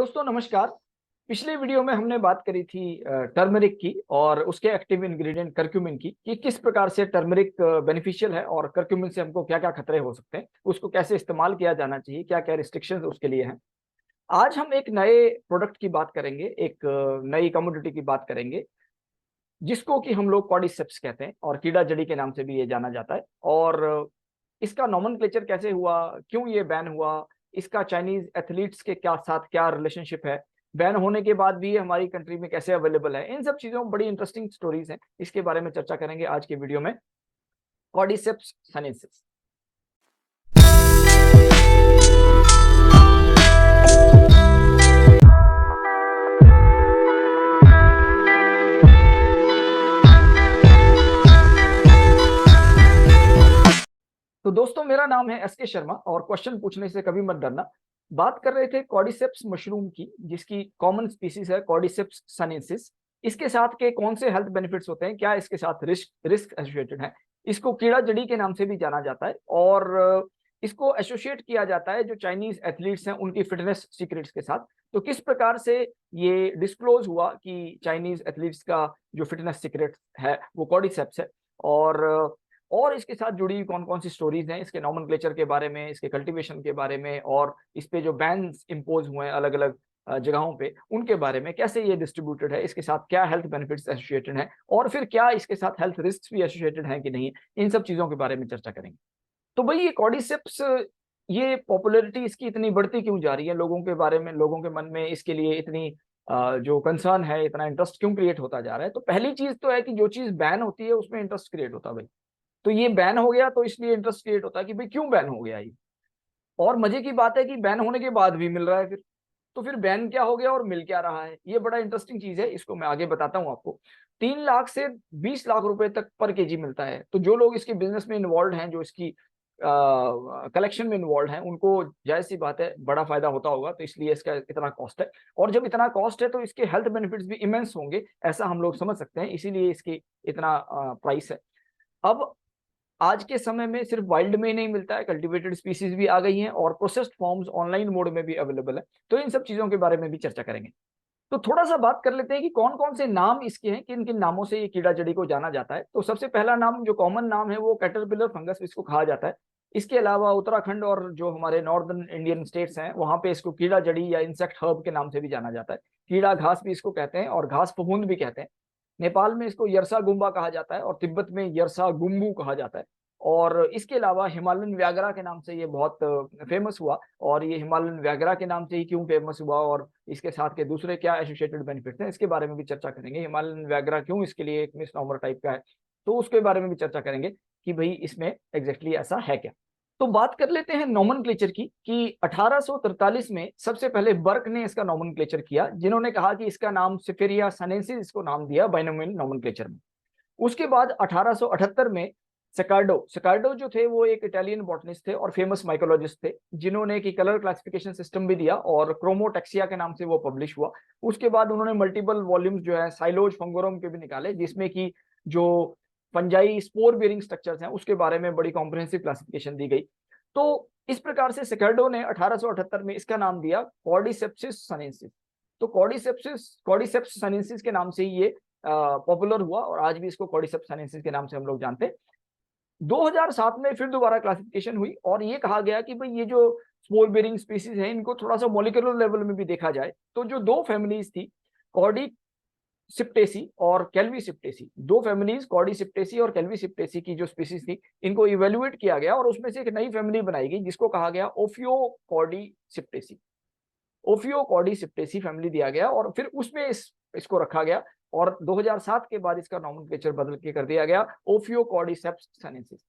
दोस्तों नमस्कार। पिछले वीडियो में हमने बात करी थी टर्मरिक की और उसके एक्टिव इंग्रेडिएंट करक्यूमिन की कि किस प्रकार से टर्मरिक बेनिफिशियल है और करक्यूमिन से हमको क्या क्या खतरे हो सकते हैं, उसको कैसे इस्तेमाल किया जाना चाहिए, क्या क्या रिस्ट्रिक्शंस उसके लिए हैं। आज हम एक नए प्रोडक्ट की बात करेंगे, एक नई कमोडिटी की बात करेंगे जिसको कि हम लोग कॉर्डिसेप्स कहते हैं और कीड़ा जड़ी के नाम से भी ये जाना जाता है। और इसका नॉमेनक्लेचर कैसे हुआ, क्यों ये बैन हुआ, इसका चाइनीज एथलीट्स के क्या साथ क्या रिलेशनशिप है, बैन होने के बाद भी ये हमारी कंट्री में कैसे अवेलेबल है, इन सब चीजों में बड़ी इंटरेस्टिंग स्टोरीज हैं। इसके बारे में चर्चा करेंगे आज के वीडियो में। कॉर्डिसेप्स सनेंसिस। तो दोस्तों मेरा नाम है एस के शर्मा और क्वेश्चन पूछने से कभी मत डरना। बात कर रहे थे कॉर्डिसेप्स मशरूम की, जिसकी कॉमन स्पीसीज है कॉर्डिसेप्स सनेंसिस। इसके साथ के कौन से हेल्थ बेनिफिट्स होते हैं, क्या इसके साथ रिस्क रिस्क एसोसिएटेड है। इसको कीड़ा जड़ी के नाम से भी जाना जाता है और इसको एसोसिएट किया जाता है जो चाइनीज एथलीट्स हैं उनकी फिटनेस सीक्रेट्स के साथ। तो किस प्रकार से ये डिस्क्लोज हुआ कि चाइनीज एथलीट्स का जो फिटनेस सीक्रेट है वो कॉर्डिसेप्स है, और इसके साथ जुड़ी कौन कौन सी स्टोरीज हैं, इसके नॉमेनक्लेचर के बारे में, इसके कल्टीवेशन के बारे में, और इस पे जो बैन्स इम्पोज हुए हैं अलग अलग जगहों पे उनके बारे में, कैसे ये डिस्ट्रीब्यूटेड है, इसके साथ क्या हेल्थ बेनिफिट्स एसोसिएटेड हैं, और फिर क्या इसके साथ हेल्थ रिस्क भी एसोसिएटेड हैं कि नहीं, इन सब चीजों के बारे में चर्चा करेंगे। तो भाई ये कॉर्डिसेप्स, ये पॉपुलैरिटी इसकी इतनी बढ़ती क्यों जा रही है, लोगों के बारे में, लोगों के मन में इसके लिए इतनी जो कंसर्न है, इतना इंटरेस्ट क्यों क्रिएट होता जा रहा है। तो पहली चीज तो है कि जो चीज बैन होती है उसमें इंटरेस्ट क्रिएट होता है भाई। तो ये बैन हो गया तो इसलिए इंटरेस्ट क्रिएट होता है कि भाई क्यों बैन हो गया ये। और मजे की बात है कि बैन होने के बाद भी मिल रहा है फिर। तो फिर बैन क्या हो गया और मिल क्या रहा है, ये बड़ा इंटरेस्टिंग चीज है, इसको मैं आगे बताता हूँ आपको। 3 लाख से 20 लाख रुपए तक पर केजी मिलता है। तो जो लोग इसके बिजनेस में इन्वॉल्व हैं, जो इसकी कलेक्शन में इन्वॉल्व हैं, उनको जाहिर सी बात है बड़ा फायदा होता होगा, तो इसलिए इसका इतना कॉस्ट है। और जब इतना कॉस्ट है तो इसके हेल्थ बेनिफिट्स भी इमेंस होंगे, ऐसा हम लोग समझ सकते हैं, इसीलिए इसकी इतना प्राइस है। अब आज के समय में सिर्फ वाइल्ड में ही नहीं मिलता है, कल्टीवेटेड स्पीसीज भी आ गई हैं और प्रोसेस्ड फॉर्म्स ऑनलाइन मोड में भी अवेलेबल है। तो इन सब चीजों के बारे में भी चर्चा करेंगे। तो थोड़ा सा बात कर लेते हैं कि कौन कौन से नाम इसके हैं, किन किन नामों से ये कीड़ा जड़ी को जाना जाता है। तो सबसे पहला नाम, जो कॉमन नाम है, वो कैटरपिलर फंगस इसको कहा जाता है। इसके अलावा उत्तराखंड और जो हमारे नॉर्दर्न इंडियन स्टेट्स हैं वहां पे इसको कीड़ा जड़ी या इंसेक्ट हर्ब के नाम से भी जाना जाता है। कीड़ा घास भी इसको कहते हैं और घास फफूंद भी कहते हैं। नेपाल में इसको यरसा गुम्बा कहा जाता है और तिब्बत में यरसा गुम्बू कहा जाता है। और इसके अलावा हिमालयन व्याघ्रा के नाम से ये बहुत फेमस हुआ। और ये हिमालयन व्याघ्रा के नाम से ही क्यों फेमस हुआ और इसके साथ के दूसरे क्या एसोसिएटेड बेनिफिट्स हैं, इसके बारे में भी चर्चा करेंगे। हिमालयन व्याघ्रा क्यों इसके लिए एक मिसनॉमर टाइप का है, तो उसके बारे में भी चर्चा करेंगे कि भाई इसमें एग्जैक्टली ऐसा है क्या। तो बात कर लेते हैं नॉमेनक्लेचर की कि 1843 में सबसे पहले बर्क ने इसका नॉमेनक्लेचर किया, जिन्होंने कहा कि इसका नाम सिफेरिया सनेंसिस इसको नाम दिया बाइनोमियल नॉमेनक्लेचर में। उसके बाद 1878 में सकार्डो सकार्डो जो थे वो एक इटालियन बॉटनिस्ट थे और फेमस माइकोलॉजिस्ट थे, जिन्होंने कि कलर क्लासिफिकेशन सिस्टम भी दिया और क्रोमोटेक्सिया के नाम से वो पब्लिश हुआ। उसके बाद उन्होंने मल्टीपल वॉल्यूम्स जो है साइलोज फंगोरम के भी निकाले, जिसमें कि जो फंजाई स्पोर बेरिंग स्ट्रक्चर्स हैं उसके बारे में बड़ी कॉम्प्रिहेंसिव क्लासिफिकेशन दी गई। तो इस प्रकार से सिकार्डो ने 1878 में इसका नाम दिया कॉर्डिसेप्सिस सनेंसिस। तो कॉर्डिसेप्स सनेंसिस के नाम से ही ये पॉपुलर हुआ और आज भी इसको कॉर्डिसेप्स सनेंसिस के नाम से हम लोग जानते हैं। 2007 में फिर दोबारा क्लासिफिकेशन हुई और ये कहा गया कि भाई ये जो स्पोर बेरिंग स्पीसीज हैं इनको थोड़ा सा मॉलिक्यूलर लेवल में भी देखा जाए। तो जो दो फैमिलीज थी, कॉर्डी सिप्टेसी और कैल्वी सिप्टेसी, दो फैमिलीज कॉर्डी सिप्टेसी और कैल्वी सिप्टेसी की जो स्पीसीज थी, इनको इवेल्युएट किया गया और उसमें से एक नई फैमिली बनाई गई जिसको कहा गया ओफियो कॉर्डी सिप्टेसी। ओफियो कॉर्डी सिप्टेसी फैमिली दिया गया और फिर उसमें इसको रखा गया। और 2007 के बाद इसका नॉमेनक्लेचर बदल के कर दिया गया ओफियो कॉर्डिसेप्स सनेंसिस।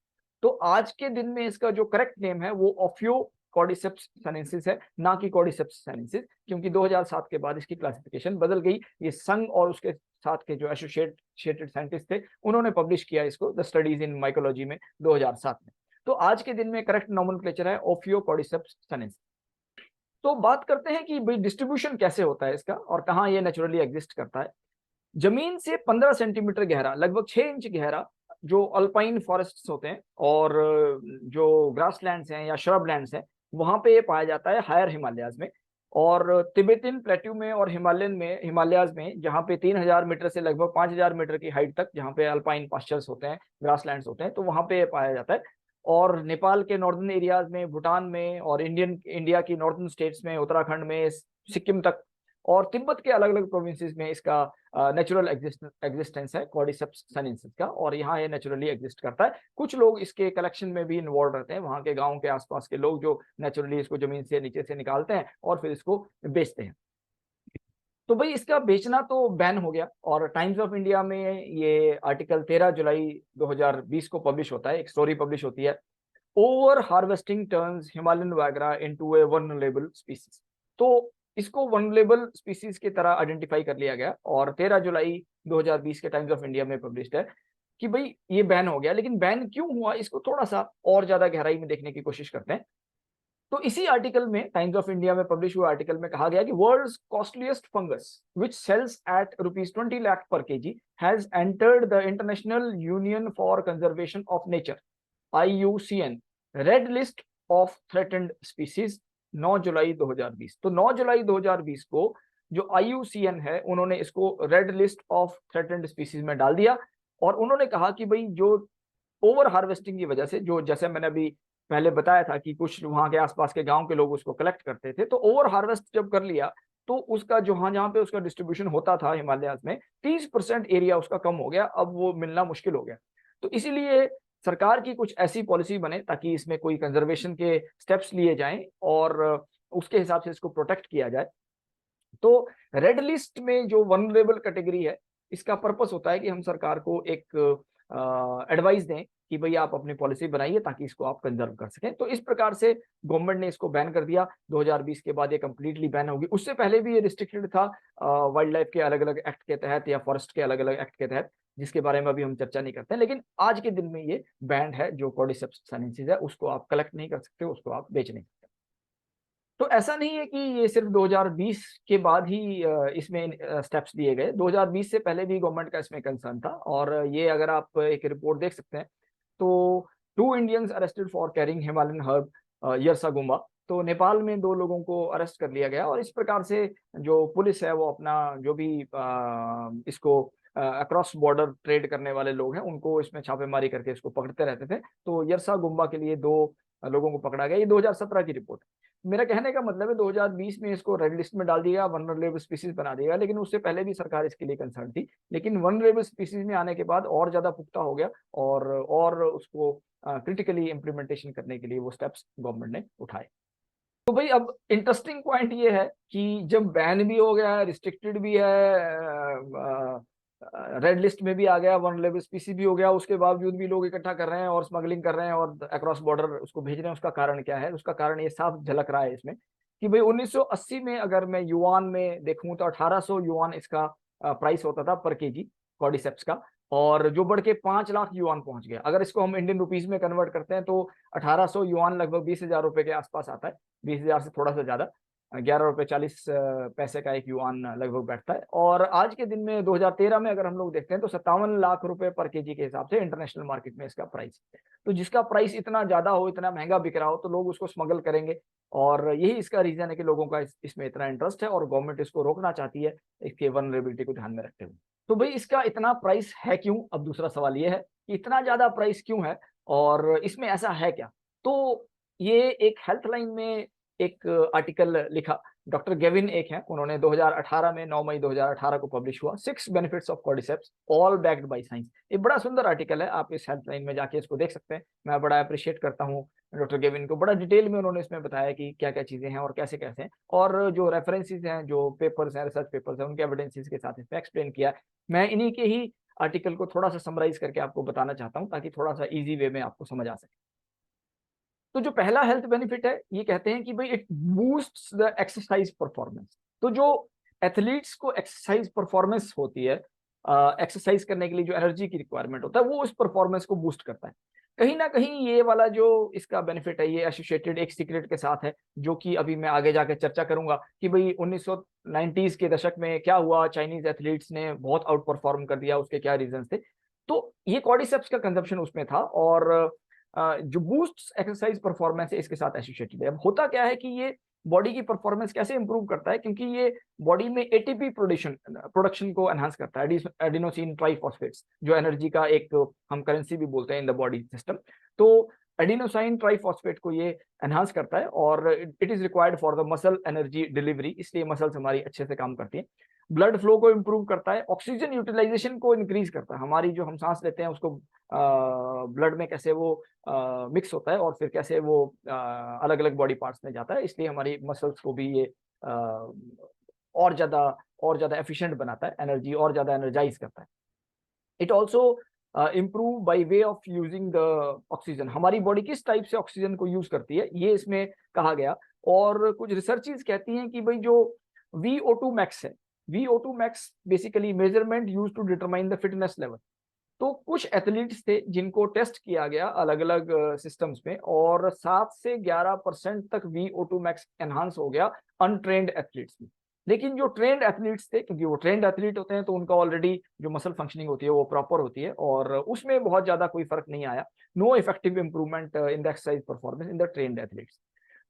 तो आज के दिन में इसका जो करेक्ट नेम है वो ओफियो कॉर्डिसेप्स सनेंसिस है, ना कि कॉर्डिसेप्स सनेंसिस, क्योंकि 2007 के बाद इसकी क्लासिफिकेशन बदल गई। ये संघ और उसके साथ के जो एसोसिएटेड साइंटिस्ट थे उन्होंने पब्लिश किया इसको द स्टडीज इन माइकोलॉजी में 2007 में। तो आज के दिन में करेक्ट नॉमेनक्लेचर है ओफियो कॉर्डिसेप्स सनेंसिस। तो बात करते हैं कि भाई डिस्ट्रीब्यूशन कैसे होता है इसका और कहाँ ये नेचुरली एग्जिस्ट करता है। जमीन से 15 सेंटीमीटर गहरा, लगभग 6 इंच गहरा, जो अल्पाइन फॉरेस्ट होते हैं और जो ग्रासलैंड्स हैं या श्रब लैंड्स हैं, वहां पे ये पाया जाता है हायर हिमालयाज में। और तिब्बतियन प्लेट्यू में और हिमालयाज में जहाँ पे 3000 मीटर से लगभग 5000 मीटर की हाइट तक जहाँ पे अल्पाइन पास्चर्स होते हैं, ग्रासलैंड्स होते हैं, तो वहाँ पे पाया जाता है। और नेपाल के नॉर्दर्न एरियाज में, भूटान में, और इंडिया की नॉर्दर्न स्टेट्स में, उत्तराखंड में, सिक्किम तक, और तिब्बत के अलग अलग प्रोविंसेस में इसका नेचुरल एग्जिस्टेंस है कॉर्डिसेप्स सनेंसिस का, और यहाँ ये नेचुरली एग्जिस्ट करता है। कुछ लोग इसके कलेक्शन में भी इन्वॉल्व रहते हैं, वहाँ के गाँव के आसपास के लोग जो नेचुरली इसको जमीन से नीचे से निकालते हैं और फिर इसको बेचते हैं। तो भाई इसका बेचना तो बैन हो गया, और टाइम्स ऑफ इंडिया में ये आर्टिकल 13 जुलाई 2020 को पब्लिश होता है, एक स्टोरी पब्लिश होती है, over harvesting turns Himalayan Viagra into a vulnerable species. तो इसको वल्नरेबल स्पीसीज की तरह आइडेंटिफाई कर लिया गया, और 13 जुलाई 2020 के टाइम्स ऑफ इंडिया में पब्लिश्ड है कि भाई ये बैन हो गया। लेकिन बैन क्यों हुआ, इसको थोड़ा सा और ज्यादा गहराई में देखने की कोशिश करते हैं। तो इसी आर्टिकल में, टाइम्स ऑफ इंडिया में पब्लिश हुआ आर्टिकल में कहा गया कि world's costliest fungus which sells at ₹20 lakh per kg has entered the International Union for Conservation of Nature IUCN red list of threatened species 9 July 2020। तो 9 जुलाई 2020 को जो IUCN है उन्होंने इसको red list of threatened species में डाल दिया, और उन्होंने कहा कि भाई जो ओवर हार्वेस्टिंग की वजह से, जो जैसे मैंने अभी पहले बताया था कि कुछ वहां के आसपास के गांव के लोग उसको कलेक्ट करते थे, तो ओवर हार्वेस्ट जब कर लिया तो उसका जहां जहां पे उसका डिस्ट्रीब्यूशन होता था हिमालय में, 30% एरिया उसका कम हो गया, अब वो मिलना मुश्किल हो गया। तो इसीलिए सरकार की कुछ ऐसी पॉलिसी बने ताकि इसमें कोई कंजर्वेशन के स्टेप्स लिए जाएं और उसके हिसाब से इसको प्रोटेक्ट किया जाए। तो रेड लिस्ट में जो वनरेबल कैटेगरी है, इसका पर्पस होता है कि हम सरकार को एक एडवाइस दें कि भाई आप अपनी पॉलिसी बनाइए ताकि इसको आप कंजर्व कर सकें। तो इस प्रकार से गवर्नमेंट ने इसको बैन कर दिया। 2020 के बाद ये कंप्लीटली बैन होगी। उससे पहले भी ये रिस्ट्रिक्टेड था वाइल्ड लाइफ के अलग अलग एक्ट के तहत या फॉरेस्ट के अलग अलग एक्ट के तहत, जिसके बारे में अभी हम चर्चा नहीं करते हैं। लेकिन आज के दिन में ये बैंड है, जो कॉर्डिसेप्स सनेंसिस है उसको आप कलेक्ट नहीं कर सकते, उसको आप बेच नहीं सकते। तो ऐसा नहीं है कि ये सिर्फ 2020 के बाद ही इसमें स्टेप्स लिए गए, 2020 से पहले भी गवर्नमेंट का इसमें कंसर्न था। और ये अगर आप एक रिपोर्ट देख सकते हैं तो 2 Indians arrested for carrying Himalayan herb yarsagumba. तो नेपाल में 2 लोगों को अरेस्ट कर लिया गया, और इस प्रकार से जो पुलिस है वो अपना जो भी इसको अक्रॉस बॉर्डर ट्रेड करने वाले लोग हैं उनको इसमें छापेमारी करके इसको पकड़ते रहते थे। तो यरसागुम्बा के लिए 2 लोगों को पकड़ा गया। ये 2017 की रिपोर्ट। मेरा कहने का मतलब है 2020 में इसको रेड लिस्ट में डाल दिया, वनरेबल स्पीसीज बना दिया, लेकिन उससे पहले भी सरकार इसके लिए कंसर्न थी। लेकिन वनरेबल स्पीसीज में आने के बाद और ज्यादा पुख्ता हो गया, और उसको क्रिटिकली इम्प्लीमेंटेशन करने के लिए वो स्टेप्स गवर्नमेंट ने उठाए। तो भाई अब इंटरेस्टिंग पॉइंट ये है कि जब बैन भी हो गया है, रिस्ट्रिक्टेड भी है, रेड लिस्ट में भी आ गया, वनरेबल स्पीसी भी हो गया, उसके बावजूद भी लोग इकट्ठा कर रहे हैं और स्मगलिंग कर रहे हैं और अक्रॉस बॉर्डर उसको भेज रहे हैं। उसका कारण क्या है? उसका कारण ये साफ झलक रहा है इसमें कि भाई 1980 में अगर मैं युआन में देखूं तो 1800 युआन इसका प्राइस होता था पर केजी कॉर्डिसेप्स का, और जो बढ़ के 5 लाख युआन पहुंच गया। अगर इसको हम इंडियन रुपीज में कन्वर्ट करते हैं तो 1800 युआन लगभग 20,000 रुपए के आसपास आता है, 20,000 से थोड़ा सा ज्यादा, 11 रुपए 40 पैसे का एक युआन लगभग बैठता है। और आज के दिन में 2013 में अगर हम लोग देखते हैं तो 57 लाख रुपए पर केजी के हिसाब से इंटरनेशनल मार्केट में इसका प्राइस है। तो जिसका प्राइस इतना ज्यादा हो, इतना महंगा बिक रहा हो, तो लोग उसको स्मगल करेंगे, और यही इसका रीजन है कि लोगों का इसमें इतना इंटरेस्ट है और गवर्नमेंट इसको रोकना चाहती है इसके वनरेबिलिटी को ध्यान में रखते हुए। तो भाई इसका इतना प्राइस है क्यों? अब दूसरा सवाल ये है कि इतना ज्यादा प्राइस क्यों है और इसमें ऐसा है क्या? तो ये एक हेल्थ लाइन में एक आर्टिकल लिखा, डॉक्टर गेविन एक हैं, उन्होंने 2018 में 9 मई 2018 को पब्लिश हुआ, 6 benefits of cordyceps all backed by science. ये बड़ा सुंदर आर्टिकल है, आप इस हेल्थ लाइन में जाके इसको देख सकते हैं। मैं बड़ा अप्रिशिएट करता हूँ डॉक्टर गेविन को, बड़ा डिटेल में उन्होंने इसमें बताया कि क्या क्या चीजें हैं और कैसे कैसे हैं, और जो रेफरेंसेस हैं, जो पेपर्स हैं, रिसर्च पेपर्स हैं, उनके एविडेंसेस के साथ इसमें एक्सप्लेन किया। मैं इन्हीं के ही आर्टिकल को थोड़ा सा समराइज करके आपको बताना चाहता हूँ ताकि थोड़ा सा इजी वे में आपको समझ आ सके। तो जो पहला हेल्थ बेनिफिट है, ये कहते हैं कि भाई it boosts the exercise performance. तो जो एथलीट्स को एक्सरसाइज परफॉर्मेंस होती है, एक्सरसाइज करने के लिए जो एनर्जी की रिक्वायरमेंट होता है, वो उस परफॉर्मेंस को बूस्ट करता है। कहीं ना कहीं ये वाला जो इसका बेनिफिट है, ये एसोसिएटेड एक सीक्रेट के साथ है, जो कि अभी मैं आगे जाकर चर्चा करूंगा कि भाई 1990s के दशक में क्या हुआ, चाइनीज एथलीट्स ने बहुत आउट परफॉर्म कर दिया, उसके क्या रीजन थे। तो ये कॉर्डिसेप्स का कंजप्शन उसमें था, और जो बूस्ट एक्सरसाइज परफॉर्मेंस है इसके साथ एसोसिएटेड है। अब होता क्या है कि ये बॉडी की परफॉर्मेंस कैसे इंप्रूव करता है, क्योंकि ये बॉडी में एटीपी प्रोडक्शन को एनहांस करता है, एडिनोसिन ट्राइफॉस्फेट्स, जो एनर्जी का एक हम करेंसी भी बोलते हैं इन द बॉडी सिस्टम। तो एडिनोसाइन ट्राइफॉस्फेट को ये एनहांस करता है और it is required for the muscle energy delivery, इसलिए मसल्स हमारी अच्छे से काम करती है। ब्लड फ्लो को इंप्रूव करता है, ऑक्सीजन यूटिलाइजेशन को इंक्रीज करता है, हमारी जो हम सांस लेते हैं उसको ब्लड में कैसे वो मिक्स होता है और फिर कैसे वो अलग अलग बॉडी पार्ट्स में जाता है, इसलिए हमारी मसल्स को भी ये और ज्यादा एफिशिएंट बनाता है, एनर्जी और ज्यादा एनर्जाइज करता है। It also improve by way of using the oxygen, हमारी बॉडी किस टाइप से ऑक्सीजन को यूज करती है ये इसमें कहा गया। और कुछ रिसर्चेस कहती हैं कि भाई जो VO2 मैक्स है, VO2 max basically measurement use to determine the fitness level. तो कुछ एथलीट्स थे जिनको टेस्ट किया गया अलग अलग सिस्टम्स में और 7 से 11% तक VO2 मैक्स एनहांस हो गया अनट्रेन्ड एथलीट्स में। लेकिन जो ट्रेंड एथलीट्स थे, क्योंकि वो ट्रेंड एथलीट होते हैं तो उनका ऑलरेडी जो मसल फंक्शनिंग होती है वो प्रॉपर होती है और उसमें बहुत ज्यादा कोई फर्क नहीं आया। No effective improvement in the exercise performance in the trained athletes.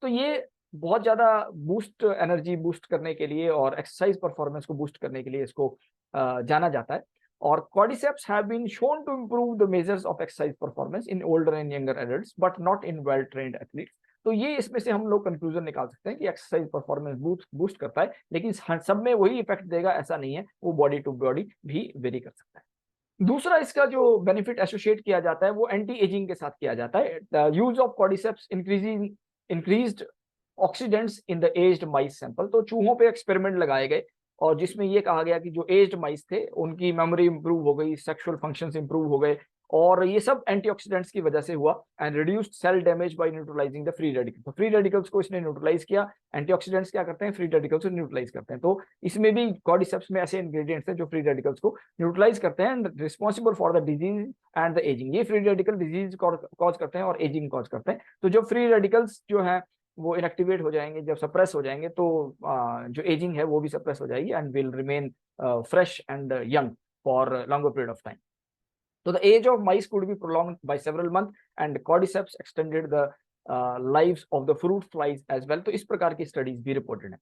तो ये बहुत ज्यादा बूस्ट एनर्जी बूस्ट करने के लिए और एक्सरसाइज परफॉर्मेंस को बूस्ट करने के लिए इसको जाना जाता है। और cordyceps have been shown to improve the measures of exercise performance in older and younger adults but not in well trained athletes। तो ये इसमें से हम लोग कंक्लूजन निकाल सकते हैं कि एक्सरसाइज परफॉर्मेंस बूस्ट करता है, लेकिन सब में वही इफेक्ट देगा ऐसा नहीं है, वो बॉडी टू बॉडी भी वेरी कर सकता है। दूसरा इसका जो बेनिफिट एसोसिएट किया जाता है वो एंटी एजिंग के साथ किया जाता है। The use of cordyceps increased oxidants in the aged mice sample. तो चूहों पे एक्सपेरिमेंट लगाए गए और जिसमें ये कहा गया कि जो एज्ड माइस थे उनकी मेमोरी इंप्रूव हो गई, सेक्सुअल फंक्शंस इंप्रूव हो गए और ये सब एंटीऑक्सीडेंट्स की वजह से हुआ। And reduced cell damage by neutralizing the free radicals. तो फ्री रेडिकल्स को इसने न्यूट्रलाइज किया, एंटीऑक्सीडेंट्स क्या करते हैं, फ्री रेडिकल्स को न्यूट्रलाइज करते हैं। तो इसमें भी कॉर्डिसेप्स में ऐसे इंग्रेडिएंट्स हैं जो फ्री रेडिकल्स को न्यूट्रलाइज करते हैं and responsible for the disease and the ageing. ये फ्री रेडिकल डिजीज कॉज करते हैं और एजिंग कॉज करते हैं। तो जब फ्री रेडिकल्स जो है वो इनएक्टिवेट हो जाएंगे, जब सप्रेस हो जाएंगे तो जो एजिंग है वो भी सप्रेस हो जाएगी and will remain fresh and young for longer period of time. So the age of mice could be prolonged by several months and cordyceps extended the lives of the fruit flies as well। तो इस प्रकार की studies भी reported है।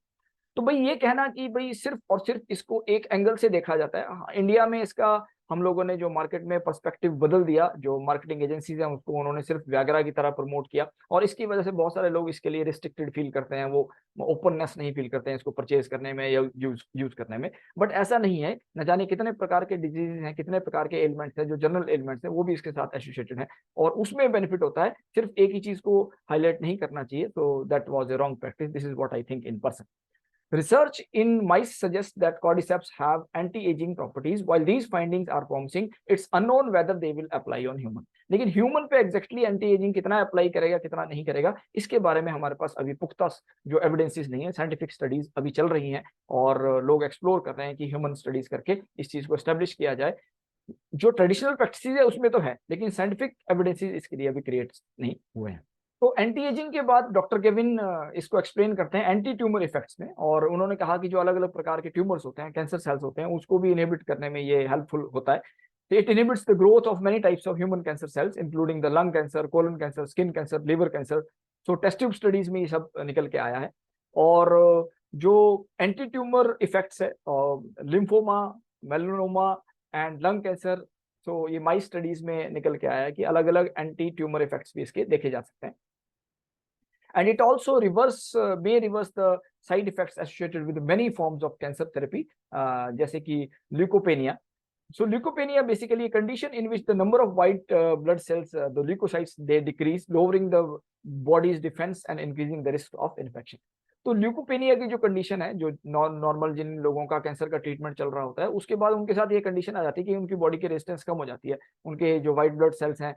तो भाई ये कहना कि भाई सिर्फ और सिर्फ इसको एक एंगल से देखा जाता है, इंडिया में इसका हम लोगों ने जो मार्केट में पर्सपेक्टिव बदल दिया, जो मार्केटिंग एजेंसीज हैं उसको उन्होंने सिर्फ व्यागरा की तरह प्रमोट किया और इसकी वजह से बहुत सारे लोग इसके लिए रिस्ट्रिक्टेड फील करते हैं, वो ओपननेस नहीं फील करते हैं इसको परचेज करने में या यूज करने में। बट ऐसा नहीं है, न जाने कितने प्रकार के डिजीज हैं, कितने प्रकार के एलिमेंट्स हैं, जो जनरल एलिमेंट्स हैं वो भी इसके साथ एसोसिएटेड है और उसमें बेनिफिट होता है। सिर्फ एक ही चीज को हाईलाइट नहीं करना चाहिए। तो that was a wrong practice. This is what I think in person. Research in mice suggests that cordyceps have anti-aging properties. While these findings are promising, it's unknown whether they will apply on human। लेकिन human पे exactly anti ageing कितना apply करेगा कितना नहीं करेगा, इसके बारे में हमारे पास अभी पुख्ता जो एविडेंसेस नहीं है। साइंटिफिक स्टडीज अभी चल रही हैं और लोग एक्सप्लोर कर रहे हैं कि ह्यूमन स्टडीज करके इस चीज को एस्टेब्लिश किया जाए। जो ट्रेडिशनल प्रैक्टिस है उसमें तो है, लेकिन साइंटिफिक एविडेंसेस इसके लिए अभी क्रिएट नहीं हुए हैं। तो एंटी एजिंग के बाद डॉक्टर केविन इसको एक्सप्लेन करते हैं एंटी ट्यूमर इफेक्ट्स में, और उन्होंने कहा कि जो अलग अलग प्रकार के ट्यूमर्स होते हैं, कैंसर सेल्स होते हैं, उसको भी इनहिबिट करने में ये हेल्पफुल होता है। It inhibits the growth of many types of human cancer cells including the lung cancer, colon cancer, skin cancer, liver cancer. So test tube studies में ये सब निकल के आया है। और जो एंटी ट्यूमर इफेक्ट्स है lymphoma, melanoma and lung cancer, तो ये माइस स्टडीज में निकल के आया है कि अलग अलग एंटी ट्यूमर इफेक्ट्स भी इसके देखे जा सकते हैं। And it also may reverse the side effects associated with many forms of cancer therapy, जैसे कि leukopenia। So leukopenia basically a condition in which the number of white blood cells, the leukocytes, they decrease, lowering the body's defense and increasing the risk of infection। तो leukopenia की जो condition है, जो normal जिन लोगों का cancer का treatment चल रहा होता है, उसके बाद उनके साथ ये कंडीशन आ जाती है कि उनकी बॉडी की रेजिस्टेंस कम हो जाती है, उनके जो व्हाइट ब्लड सेल्स हैं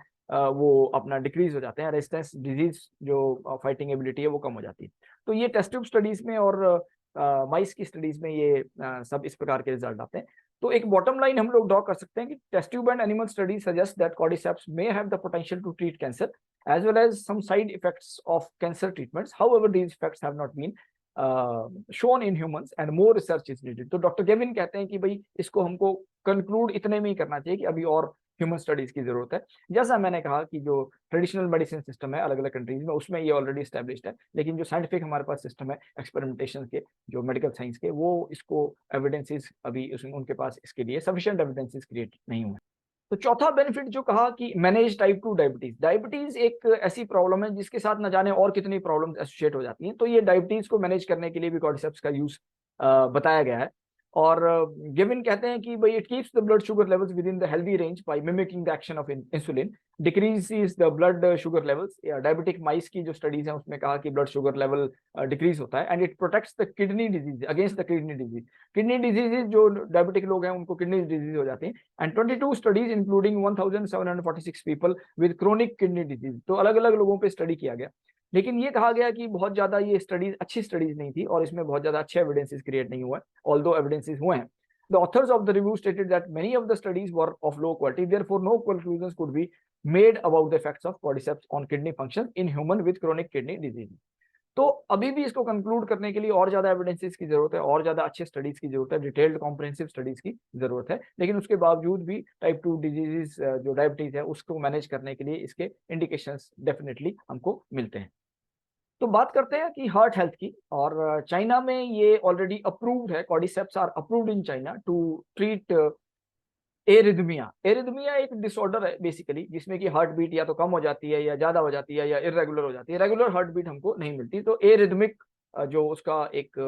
वो अपना डिक्रीज हो जाते हैं, रेजिस्टेंस डिजीज जो फाइटिंग एबिलिटी है वो कम हो जाती है। तो ये टेस्ट ट्यूब स्टडीज में और माइस की स्टडीज में ये सब इस प्रकार के रिजल्ट आते हैं। तो एक बॉटम लाइन हम लोग ड्रॉ कर सकते हैं कि test tube and animal studies suggest that cordyceps may have the potential to treat cancer as well as some side effects of cancer treatments. However, these effects have not been shown in humans and more research is needed। तो doctor Kevin कहते हैं कि भाई इसको हमको conclude इतने में ही करना चाहिए कि अभी और ह्यूमन स्टडीज की जरूरत है। जैसा मैंने कहा कि जो ट्रेडिशनल मेडिसिन सिस्टम है अलग अलग कंट्रीज में, उसमें ये ऑलरेडी स्टैब्लिश्ड है, लेकिन जो साइंटिफिक हमारे पास सिस्टम है एक्सपेरिमेंटेशन के, जो मेडिकल साइंस के, वो इसको एविडेंसेस अभी उनके पास इसके लिए सफिशिएंट एविडेंसेस क्रिएट नहीं हुए। तो चौथा बेनिफिट जो कहा कि मैनेज टाइप 2 डायबिटीज। डायबिटीज एक ऐसी प्रॉब्लम है जिसके साथ न जाने और कितनी प्रॉब्लम्स एसोसिएट हो जाती हैं, तो ये डायबिटीज को मैनेज करने के लिए भी कॉर्डिसेप्स का यूज बताया गया है। और गिवन कहते हैं कि भाई it keeps the blood sugar levels within the healthy range by mimicking the action of insulin, decreases the blood sugar levels. Diabetic mice की जो स्टडीज हैं उसमें कहा कि ब्लड शुगर लेवल डिक्रीज होता है, and it protects the kidney disease against the kidney disease. Kidney disease जो diabetic लोग हैं उनको किडनी डिजीज हो जाती है। And 22 studies including 1746 people with chronic kidney disease, तो अलग अलग लोगों पे स्टडी किया गया। लेकिन ये कहा गया कि बहुत ज्यादा ये स्टडीज अच्छी स्टडीज नहीं थी और इसमें बहुत ज्यादा अच्छे एविडेंसेस क्रिएट नहीं हुए, ऑल्दो एविडेंसेस हुए हैं। The authors of the review stated that many of the studies were of low quality, therefore no conclusions could be made about the effects of cordyceps on kidney function in human with chronic kidney disease. तो अभी भी इसको conclude करने के लिए और ज्यादा evidences की जरूरत है, और ज्यादा अच्छे स्टडीज की जरूरत है, डिटेल्ड कॉम्प्रिहेंसिव स्टडीज की जरूरत है। लेकिन उसके बावजूद भी टाइप 2 डिजीजेस जो डायबिटीज है उसको मैनेज करने के लिए इसके इंडिकेशंस डेफिनेटली हमको मिलते हैं। तो बात करते हैं कि हार्ट हेल्थ की, और चाइना में ये ऑलरेडी अप्रूव्ड है, cordyceps are approved in China to treat arrhythmia. Arrhythmia एक डिसऑर्डर है बेसिकली, जिसमें कि हार्ट बीट या तो कम हो जाती है या ज्यादा हो जाती है या इरेगुलर हो जाती है, रेगुलर हार्ट बीट हमको नहीं मिलती। तो एरिथमिक जो उसका एक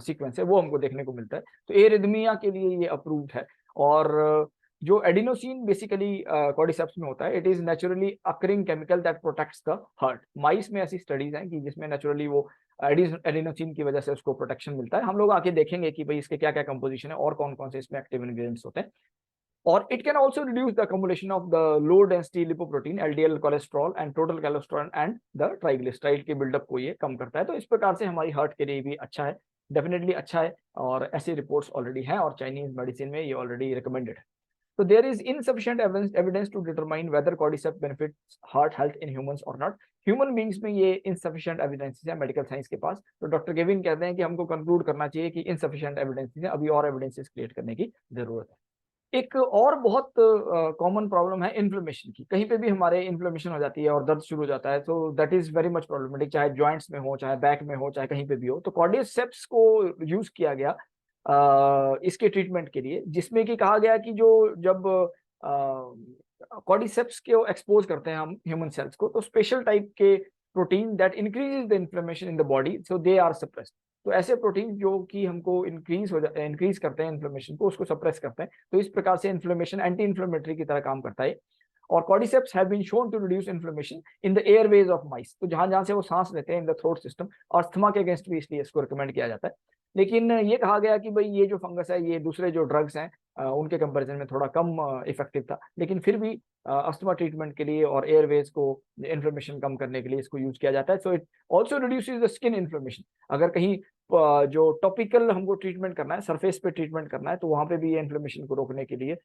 सीक्वेंस है वो हमको देखने को मिलता है, तो एरिथमिया के लिए ये अप्रूव्ड है। और जो एडिनोसिन बेसिकली कॉर्डिसेप्स में होता है, it is naturally occurring chemical that protects the heart. Mice में ऐसी स्टडीज हैं कि जिसमें नेचुरली वो एडिनोसिन की वजह से उसको प्रोटेक्शन मिलता है। हम लोग आके देखेंगे कि भाई इसके क्या क्या कंपोजिशन है और कौन कौन से इसमें एक्टिव इंग्रेडिएंट्स होते हैं। और it can also reduce the accumulation of the low density lipoprotein, LDL cholesterol and total cholesterol and the triglyceride के बिल्डअप को ये कम करता है। तो इस प्रकार से हमारी हार्ट के लिए भी अच्छा है, डेफिनेटली अच्छा है, और ऐसी रिपोर्ट्स ऑलरेडी हैं और चाइनीज मेडिसिन में ये ऑलरेडी रिकमेंडेड है। So there is insufficient evidence to determine whether cordyceps benefits heart health in humans or not. Human beings में ये insufficient evidence है मेडिकल साइंस के पास। तो डॉक्टर गेविन कहते हैं कि हमको कंक्लूड करना चाहिए कि insufficient evidence है, अभी और एविडेंसेस क्रिएट करने की जरूरत है। एक और बहुत कॉमन प्रॉब्लम है इन्फ्लेमेशन की। कहीं पे भी हमारे इन्फ्लेमेशन हो जाती है और दर्द शुरू हो जाता है, तो that is very much problematic, चाहे जॉइंट्स में हो, चाहे बैक में हो, चाहे कहीं पे भी हो। तो कॉर्डिसेप्स को यूज किया गया इसके ट्रीटमेंट के लिए, जिसमें कि कहा गया कि जो जब कॉर्डिसेप्स को एक्सपोज करते हैं हम ह्यूमन सेल्स को, तो स्पेशल टाइप के protein that increases the inflammation in the body, so they are suppressed. तो ऐसे प्रोटीन जो कि हमको इंक्रीज करते हैं इन्फ्लेमेशन को, उसको सप्रेस करते हैं। तो इस प्रकार से इन्फ्लेमेशन एंटी इन्फ्लेमेटरी की तरह काम करता है। और cordyceps have been shown to reduce inflammation in the airways of mice, तो जहां जहां से वो सांस लेते हैं in the throat system, asthma के अगेंस्ट भी इसलिए इसको रिकमेंड किया जाता है। लेकिन ये कहा गया कि भाई ये जो फंगस है ये दूसरे जो ड्रग्स हैं उनके कंपैरिजन में थोड़ा कम इफेक्टिव था, लेकिन फिर भी अस्थमा ट्रीटमेंट के लिए और एयरवेज को इन्फ्लेमेशन कम करने के लिए इसको यूज किया जाता है। So it also reduces the skin inflammation. अगर कहीं जो टॉपिकल हमको ट्रीटमेंट करना है, सरफेस पे ट्रीटमेंट करना है, तो वहां पे भी ये इन्फ्लेमेशन को रोकने के लिए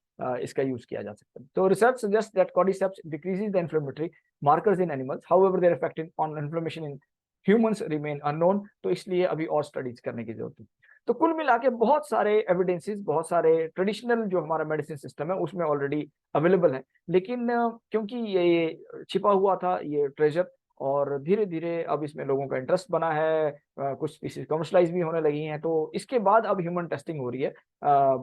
इसका यूज किया जा सकता है। तो research suggest that cordyceps decreases the inflammatory markers in animals, however their effect on inflammation in humans remain unknown. तो इसलिए अभी और स्टडीज करने की जरूरत है। तो कुल मिला के बहुत सारे एविडेंसेस, बहुत सारे ट्रेडिशनल जो हमारा मेडिसिन सिस्टम है उसमें ऑलरेडी अवेलेबल है, लेकिन क्योंकि ये छिपा हुआ था ये ट्रेजर, और धीरे धीरे अब इसमें लोगों का इंटरेस्ट बना है, कुछ स्पीसीज कमर्शलाइज भी होने लगी हैं, तो इसके बाद अब ह्यूमन टेस्टिंग हो रही है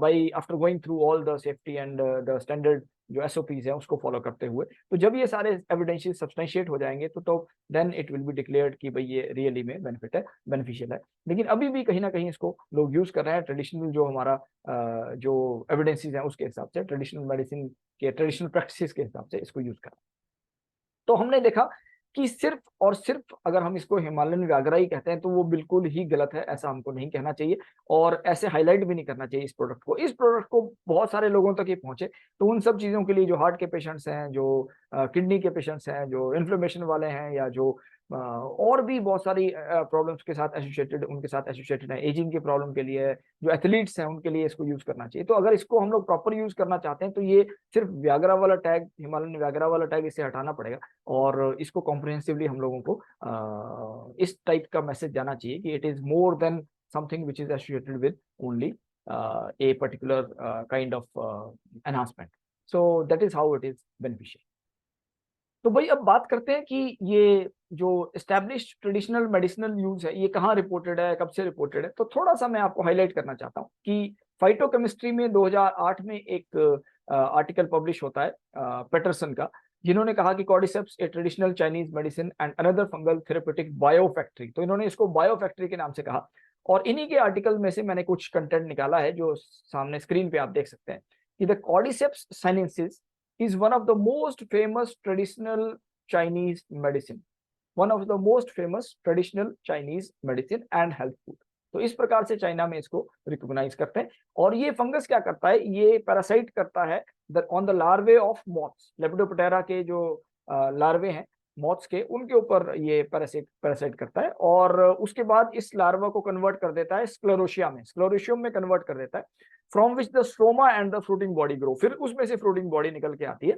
by after going through all the safety and the standard जो एसओपीज है उसको फॉलो करते हुए। तो जब ये सारे एविडेंशियल सब्सटेंशिएट हो जाएंगे तो then it will be declared कि भाई ये रियली में बेनिफिट है, बेनिफिशियल है। लेकिन अभी भी कहीं ना कहीं इसको लोग यूज कर रहे हैं ट्रेडिशनल जो हमारा जो एविडेंसेस हैं उसके हिसाब से, ट्रेडिशनल मेडिसिन के ट्रेडिशनल प्रैक्टिस के हिसाब से इसको यूज कर रहे हैं। तो हमने देखा कि सिर्फ और सिर्फ अगर हम इसको हिमालयन व्याघ्रा ही कहते हैं तो वो बिल्कुल ही गलत है, ऐसा हमको नहीं कहना चाहिए और ऐसे हाईलाइट भी नहीं करना चाहिए इस प्रोडक्ट को। इस प्रोडक्ट को बहुत सारे लोगों तक ये पहुंचे, तो उन सब चीजों के लिए जो हार्ट के पेशेंट्स हैं, जो किडनी के पेशेंट्स हैं, जो इन्फ्लेमेशन वाले हैं, या जो और भी बहुत सारी प्रॉब्लम्स के साथ एसोसिएटेड, उनके साथ एसोसिएटेड है, एजिंग की प्रॉब्लम के लिए, जो एथलीट्स हैं उनके लिए इसको यूज करना चाहिए। तो अगर इसको हम लोग प्रॉपर यूज करना चाहते हैं तो ये सिर्फ व्याघ्रा वाला टैग, हिमालयन व्याघ्रा वाला टैग इसे हटाना पड़ेगा, और इसको कॉम्प्रिहेंसिवली हम लोगों को इस टाइप का मैसेज जाना चाहिए कि it is more than something which is associated with only a particular kind of enhancement. So that is how it is beneficial. तो भाई अब बात करते हैं कि ये जो एस्टैब्लिश्ड ट्रेडिशनल मेडिसिनल यूज है ये कहाँ रिपोर्टेड है, कब से रिपोर्टेड है। तो थोड़ा सा मैं आपको हाईलाइट करना चाहता हूँ कि फाइटोकेमिस्ट्री में 2008 में एक आर्टिकल पब्लिश होता है पेटरसन का, जिन्होंने कहा कि cordyceps a traditional Chinese medicine and another fungal therapeutic biofactory. तो इन्होंने इसको बायोफैक्ट्री के नाम से कहा, और इन्हीं के आर्टिकल में से मैंने कुछ कंटेंट निकाला है जो सामने स्क्रीन पे आप देख सकते हैं कि the cordyceps sinensis is one of the most famous traditional Chinese medicine, one of the most famous traditional Chinese medicine and health food। तो इस प्रकार से चाइना में इसको रिकॉग्नाइज करते हैं। और ये फंगस क्या करता है, ये पैरासाइट करता है on the larvae of moths, lepidoptera के जो लार्वे हैं मॉथ्स के, उनके ऊपर ये पैरासाइट करता है, और उसके बाद इस लार्वा को कन्वर्ट कर देता है स्क्लेरोशियम में कन्वर्ट कर देता है, from which the stroma and the fruiting body grow. फिर उसमें से फ्रूटिंग बॉडी निकल के आती है,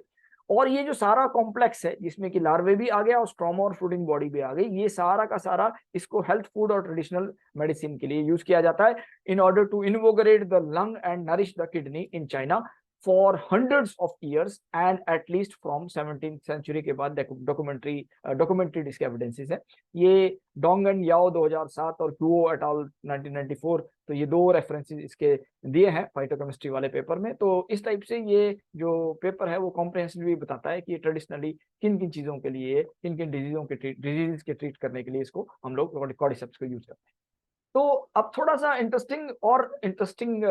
और ये जो सारा कॉम्प्लेक्स है जिसमें कि लार्वे भी आ गया और स्ट्रोमा और फ्रूटिंग बॉडी भी आ गई, ये सारा का सारा इसको हेल्थ फूड और ट्रेडिशनल मेडिसिन के लिए यूज किया जाता है in order to invigorate the lung and nourish the kidney in China for hundreds of years and at least from 17th century के बाद डॉक्यूमेंटेड इसके एविडेंसेस है। ये डोंग एंड याओ 2007 और क्यूओ एट अल 1994, तो ये दो रेफरेंसेस इसके दिए हैं फाइटोकेमिस्ट्री वाले पेपर में। तो इस टाइप से ये जो पेपर है वो कॉम्प्रिहेंसिवली बताता है कि ट्रेडिशनली किन किन चीजों के लिए, किन किन डिजीज के ट्रीट करने के लिए इसको हम लोग कॉर्डिसेप्स को यूज करते हैं। तो अब थोड़ा सा इंटरेस्टिंग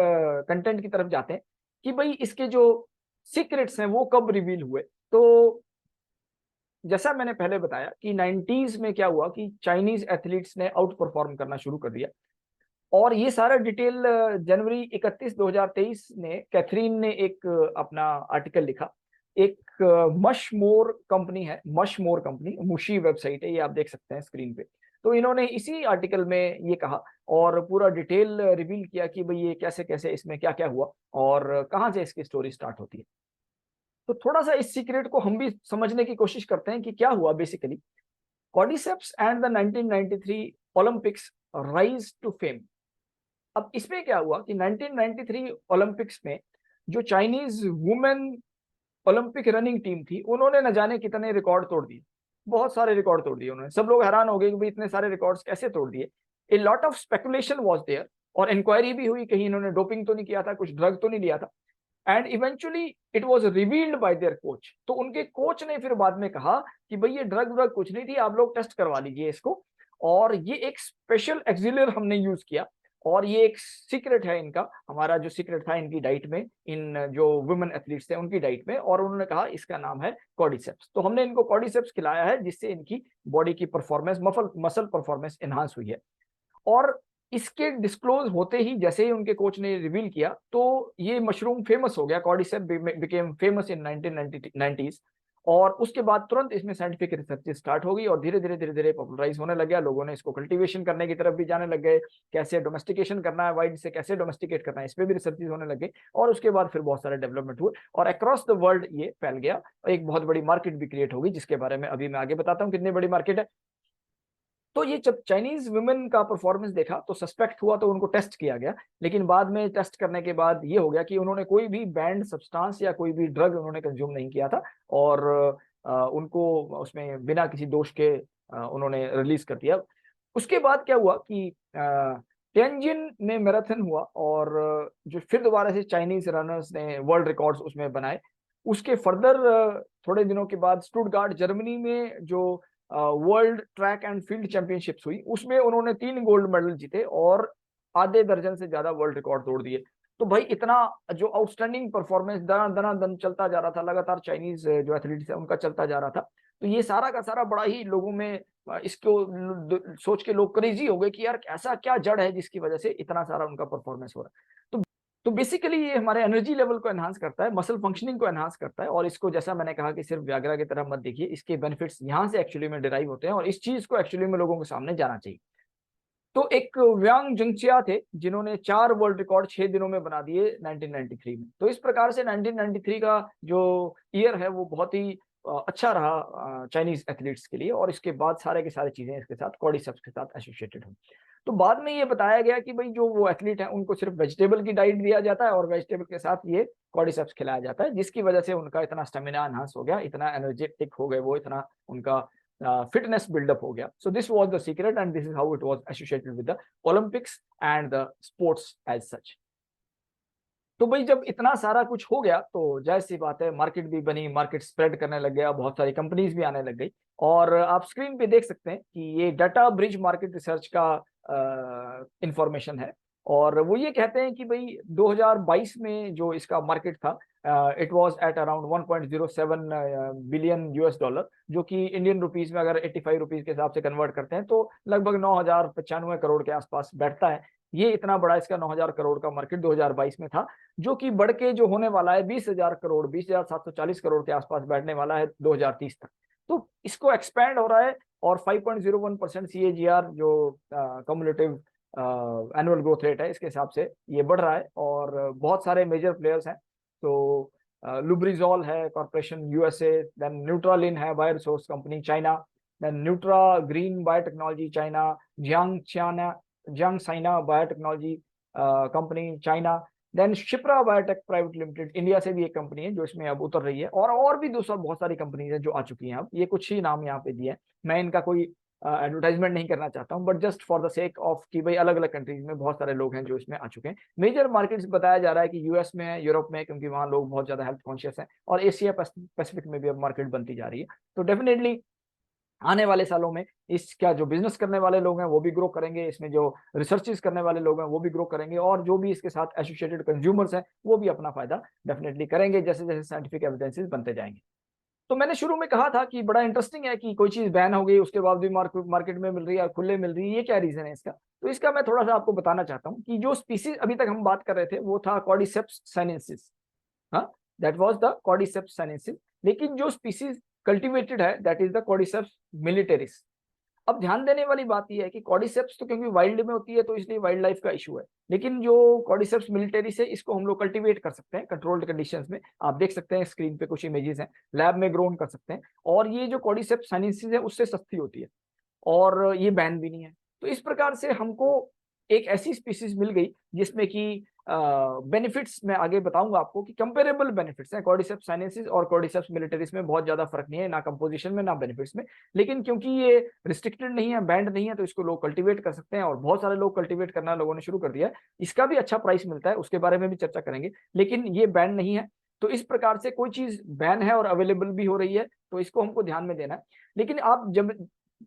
कंटेंट की तरफ जाते हैं कि भाई इसके जो सीक्रेट्स हैं वो कब रिवील हुए। तो जैसा मैंने पहले बताया कि 90s में क्या हुआ कि चाइनीज एथलीट्स ने आउट परफॉर्म करना शुरू कर दिया, और ये सारा डिटेल जनवरी 31 2023 ने कैथरीन ने एक अपना आर्टिकल लिखा। एक मशमोर कंपनी है, मशमोर कंपनी, मुशी वेबसाइट है, ये आप देख सकते हैं स्क्रीन पे। तो इन्होंने इसी आर्टिकल में ये कहा और पूरा डिटेल रिवील किया कि भाई ये कैसे कैसे इसमें क्या क्या हुआ और कहाँ से इसकी स्टोरी स्टार्ट होती है। तो थोड़ा सा इस सीक्रेट को हम भी समझने की कोशिश करते हैं कि क्या हुआ basically. Cordyceps and the 1993 Olympics rise to fame. अब इसमें क्या हुआ कि 1993 ओलंपिक्स में जो Chinese women Olympic running team थी, उन्होंने न जाने कितने रिकॉर्ड तोड़ दिए, बहुत सारे रिकॉर्ड तोड़ दिए उन्होंने। सब लोग हैरान हो गए कि भाई इतने सारे रिकॉर्ड्स कैसे तोड़ दिए। A lot of speculation was there, और इंक्वायरी भी हुई कहीं इन्होंने डोपिंग तो नहीं किया था, कुछ ड्रग तो नहीं लिया था। And eventually it was revealed bye there coach. तो उनके कोच ने फिर बाद में कहा कि भाई ये ड्रग कुछ नहीं थी, आप लोग टेस्ट करवा लीजिए इसको, और ये एक स्पेशल एक्सिलर हमने यूज किया, और ये एक सीक्रेट है इनका, हमारा जो सीक्रेट था इनकी डाइट में, इन जो वुमेन एथलीट्स थे उनकी डाइट में, और उन्होंने कहा इसका नाम है कॉर्डिसेप्स। तो हमने इनको कॉर्डिसेप्स खिलाया है जिससे इनकी बॉडी की परफॉर्मेंस, मसल परफॉर्मेंस एनहांस हुई है। और इसके डिस्क्लोज होते ही, जैसे ही उनके कोच ने रिवील किया, तो ये मशरूम फेमस हो गया, cordyceps became famous in 1990s। और उसके बाद तुरंत इसमें साइंटिफिक रिसर्च स्टार्ट हो गई और धीरे धीरे पॉपुलराइज होने लग गया। लोगों ने इसको कल्टीवेशन करने की तरफ भी जाने लग गए, कैसे डोमेस्टिकेशन करना है, वाइड से कैसे डोमेस्टिकेट करना है, इस पे भी रिसर्च होने लगे। और उसके बाद फिर बहुत सारे डेवलपमेंट हुए और अक्रॉस द वर्ल्ड ये फैल गया, एक बहुत बड़ी मार्केट भी क्रिएट होगी, जिसके बारे में अभी मैं आगे बताता हूँ कितनी बड़ी मार्केट है। तो ये जब चाइनीज वुमेन का परफॉर्मेंस देखा तो सस्पेक्ट हुआ, तो उनको टेस्ट किया गया, लेकिन बाद में टेस्ट करने के बाद ये हो गया कि उन्होंने कोई भी बैंड सब्सटेंस या कोई भी ड्रग उन्होंने कंज्यूम नहीं किया था, और उनको उसमें बिना किसी दोष के उन्होंने रिलीज कर दिया। उसके बाद क्या हुआ कि टिएनजिन में मैराथन हुआ, और जो फिर दोबारा से चाइनीज रनर्स ने वर्ल्ड रिकॉर्ड्स उसमें बनाए। उसके फर्दर थोड़े दिनों के बाद स्टुटगार्ट जर्मनी में जो world track and field championships हुई, उसमें उन्होंने 3 गोल्ड मेडल जीते और आधे दर्जन से ज्यादा वर्ल्ड रिकॉर्ड तोड़ दिए। तो भाई इतना जो आउटस्टैंडिंग परफॉर्मेंस दन चलता जा रहा था, लगातार चाइनीज जो एथलीट्स है उनका चलता जा रहा था। तो ये सारा का सारा बड़ा ही लोगों में इसको सोच के लोग क्रेजी हो गए कि यार ऐसा क्या जड़ है जिसकी वजह से इतना सारा उनका परफॉर्मेंस हो रहा है। तो बेसिकली ये हमारे एनर्जी लेवल को एनहांस करता है, मसल फंक्शनिंग को एनहांस करता है, और इसको जैसा मैंने कहा कि सिर्फ व्याग्रा की तरह मत देखिए, इसके बेनिफिट्स यहाँ से एक्चुअली में डिराइव होते हैं, और इस चीज को एक्चुअली में लोगों के सामने जाना चाहिए। तो एक व्यांग जंगचिया थे जिन्होंने 4 वर्ल्ड रिकॉर्ड 6 दिनों में बना दिए 1993 में। तो इस प्रकार से 1993 का जो ईयर है वो बहुत ही अच्छा रहा चाइनीज एथलीट्स के लिए, और इसके बाद सारे के सारे चीजें इसके साथ कॉर्डिसेप्स के साथ एसोसिएटेड हुई। तो बाद में ये बताया गया कि भाई जो वो एथलीट है उनको सिर्फ वेजिटेबल की डाइट दिया जाता है और वेजिटेबल के साथ ये कॉर्डिसेप्स खिलाया जाता है, जिसकी वजह से उनका इतना स्टेमिना एनहांस हो गया, इतना एनर्जेटिक हो गए वो, इतना उनका फिटनेस बिल्डअप हो गया। So this was the secret and this is how it was associated with the Olympics and the sports as such. तो भाई जब इतना सारा कुछ हो गया तो जाहिर सी बात है मार्केट भी बनी, मार्केट स्प्रेड करने लग गया, बहुत सारी कंपनीज भी आने लग गई। और आप स्क्रीन पे देख सकते हैं कि ये डाटा ब्रिज मार्केट रिसर्च का इंफॉर्मेशन है, और वो ये कहते हैं कि भाई 2022 में जो इसका मार्केट था, it was at around 1.07 billion US dollar, जो कि इंडियन रुपीस में अगर 85 रुपीस के हिसाब से कन्वर्ट करते हैं तो लगभग 9,095 करोड़ के आसपास बैठता है। ये इतना बड़ा इसका 9,000 करोड़ का मार्केट 2022 में था, जो कि बढ़ के जो होने वाला है 20,000 करोड़, 20,740 करोड़ के आसपास बैठने वाला है 2030 तक। तो इसको एक्सपैंड हो रहा है, और 5.01% CAGR जो कम्युलेटिव एनुअल ग्रोथ रेट है, इसके हिसाब से ये बढ़ रहा है। और बहुत सारे मेजर प्लेयर्स हैं, तो लुब्रिजॉल है कॉर्पोरेशन USA, देन न्यूट्रालिन है bioresource company China, then Nutra green biotechnology China, जियांग साइना biotechnology company China, then Shipra biotech private limited, India से भी एक कंपनी है जो इसमें अब उतर रही है, और भी दूसरा बहुत सारी कंपनीज है जो आ चुकी हैं। अब ये कुछ ही नाम यहाँ पे दिए हैं, मैं इनका कोई एडवर्टाइजमेंट नहीं करना चाहता हूँ, but just for the sake of कि भाई अलग अलग कंट्रीज में बहुत सारे लोग हैं जो इसमें आ चुके हैं। मेजर मार्केट्स बताया जा रहा है कि US में है, यूरोप में है, क्योंकि वहाँ लोग बहुत ज्यादा हेल्थ कॉन्शियस हैं, और एशिया पैसिफिक में भी अब मार्केट बनती जा रही है। तो डेफिनेटली आने वाले सालों में इसका जो बिजनेस करने वाले लोग हैं वो भी ग्रो करेंगे, इसमें जो रिसर्चेस करने वाले लोग हैं वो भी ग्रो करेंगे, और जो भी इसके साथ एसोसिएटेड कंज्यूमर्स हैं वो भी अपना फायदा डेफिनेटली करेंगे जैसे जैसे साइंटिफिक एविडेंसेस बनते जाएंगे। तो मैंने शुरू में कहा था कि बड़ा इंटरेस्टिंग है कि कोई चीज बैन हो गई उसके बाद भी मार्केट में मिल रही है, खुले मिल रही है, ये क्या रीजन है इसका? तो इसका मैं थोड़ा सा आपको बताना चाहता हूँ कि जो स्पीसीज अभी तक हम बात कर रहे थे वो था कॉर्डिसेप्स साइनेंसिस, हाँ, that was the cordyceps sinensis. लेकिन जो स्पीसीज कल्टीवेटेड है that is the cordyceps militaris. अब ध्यान देने वाली बात यह है कि कॉर्डिसेप्स तो क्योंकि वाइल्ड में होती है तो इसलिए वाइल्ड लाइफ का इशू है, लेकिन जो कॉर्डिसेप्स मिलिटेरिस है इसको हम लोग कल्टीवेट कर सकते हैं कंट्रोल्ड कंडीशंस में। आप देख सकते हैं स्क्रीन पे कुछ इमेजेस हैं, लैब में ग्रोन कर सकते हैं, और ये जो कॉर्डिसेप्स साइनेंसिस है उससे सस्ती होती है, और ये बैन भी नहीं है। तो इस प्रकार से हमको एक ऐसी स्पीसीज मिल गई जिसमें कि बेनिफिट्स मैं आगे बताऊंगा आपको कि कंपेरेबल बेनिफिट्स हैं। कॉर्डिसेप्स साइनेंसिस और कॉर्डिसेप्स मिलिटरीज में बहुत ज्यादा फर्क नहीं है, ना कंपोजिशन में ना बेनिफिट्स में, लेकिन क्योंकि ये रिस्ट्रिक्टेड नहीं है, बैंड नहीं है, तो इसको लोग कल्टीवेट कर सकते हैं, और बहुत सारे लोग कल्टीवेट करना लोगों ने शुरू कर दिया है। इसका भी अच्छा प्राइस मिलता है, उसके बारे में भी चर्चा करेंगे, लेकिन ये बैंड नहीं है। तो इस प्रकार से कोई चीज बैन है और अवेलेबल भी हो रही है, तो इसको हमको ध्यान में देना है। लेकिन आप जब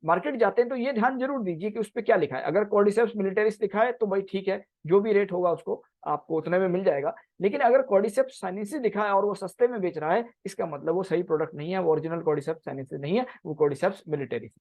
मार्केट जाते हैं तो ये ध्यान जरूर दीजिए कि उस पर क्या लिखा है। अगर कॉर्डिसेप्स मिलिटरिस लिखा है तो भाई ठीक है, जो भी रेट होगा उसको आपको उतने में मिल जाएगा। लेकिन अगर कॉर्डिसेप्स साइनेंसिस लिखा है और वो सस्ते में बेच रहा है, इसका मतलब वो सही प्रोडक्ट नहीं है, वो ओरिजिनल कॉर्डिसेप्स साइनेंसिस नहीं है, वो कॉर्डिसेप्स मिलिटरिस।